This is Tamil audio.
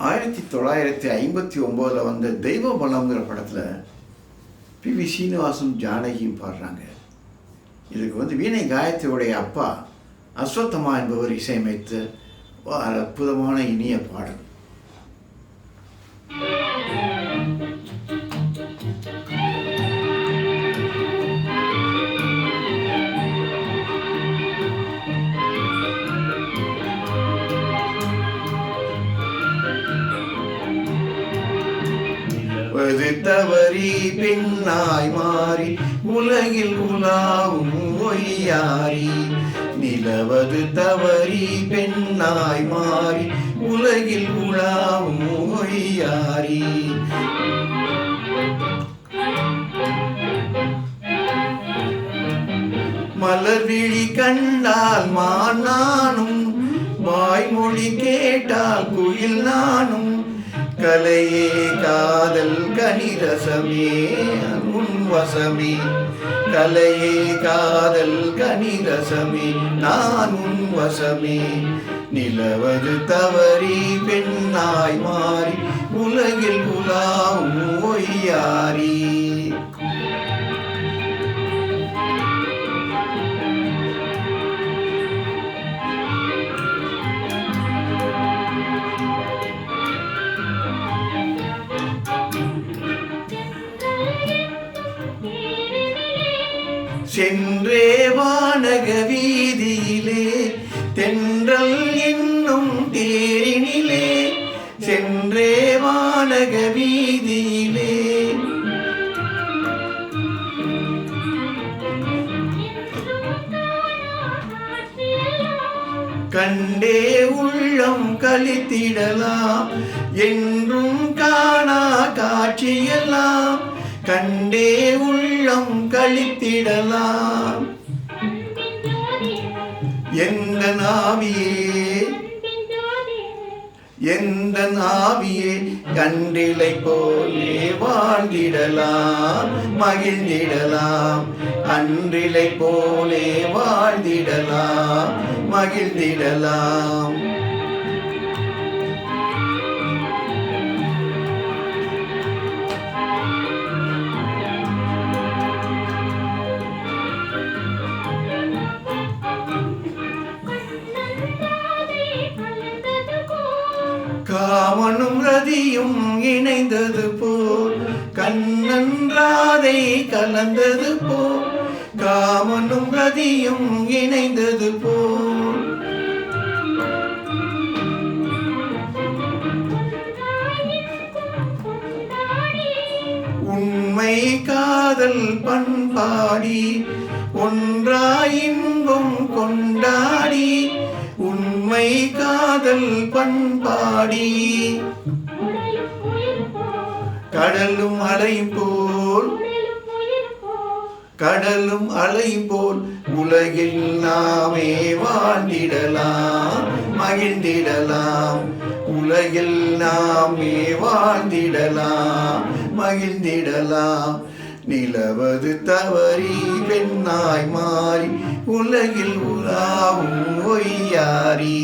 1959 வந்த தெய்வ பலம்ங்கிற படத்தில் பி.வி. சீனிவாசன் ஜானகியும் பாடுறாங்க. இதுக்கு வீணை காயத்ரியுடைய அப்பா அஸ்வத்தமா என்பவர் இசையமைத்து அற்புதமான இனிய பாடல். தவறி பெண்ணாய் மாறி உலகில் உலாவும் ஒய்யாரி. நிலவது தவறி பெண்ணாய் மாறி உலகில் உலாவும் ஒய்யாரி. மலர்விழி கண்டால் மானானும் வாய்மொழி கேட்டால் குயில் நானும். கலையே காதல் கனிரசமே உன் வசமே. கலையே காதல் கனிரசமே நான் உன் வசமே. நிலவது தவறி பெண்ணாய் மாறி உலகில் உலாவும் ஒய்யாரி. சென்றே வானக வீதியிலே தென்றல் என்னும் தேரினிலே. சென்றே வானக வீதியிலே கண்டே உள்ளம் கழித்திடலாம் என்றும் காணா காட்சியெல்லாம். கண்டே உள்ளம் கழித்திடலாம். எந்த நாவியே எந்த நாவியே கன்றிலை போலே வாழ்ந்திடலாம் மகிழ்ந்திடலாம். அன்றிலை போலே வாழ்ந்திடலாம் மகிழ்ந்திடலாம். காமனும் ரதியும் இணைந்தது போல் கண்ணன் ராதை கலந்தது போல். காமனும் ரதியும் இணைந்தது போல். உண்மை காதல் பண்பாடி ஒன்றாய் இன்பம் கொண்டாடி. உண்மை காதல் பண்பாடி கடலும் அலையும் போல். கடலும் அலையும் போல் உலகில் நாமே வாழ்ந்திடலாம் மகிழ்ந்திடலாம். உலகில் நாமே வாழ்ந்திடலாம் மகிழ்ந்திடலாம். நிலவது தவறி பெண்ணாய் மாறி உலகில் உலாவும் ஒய்யாரி.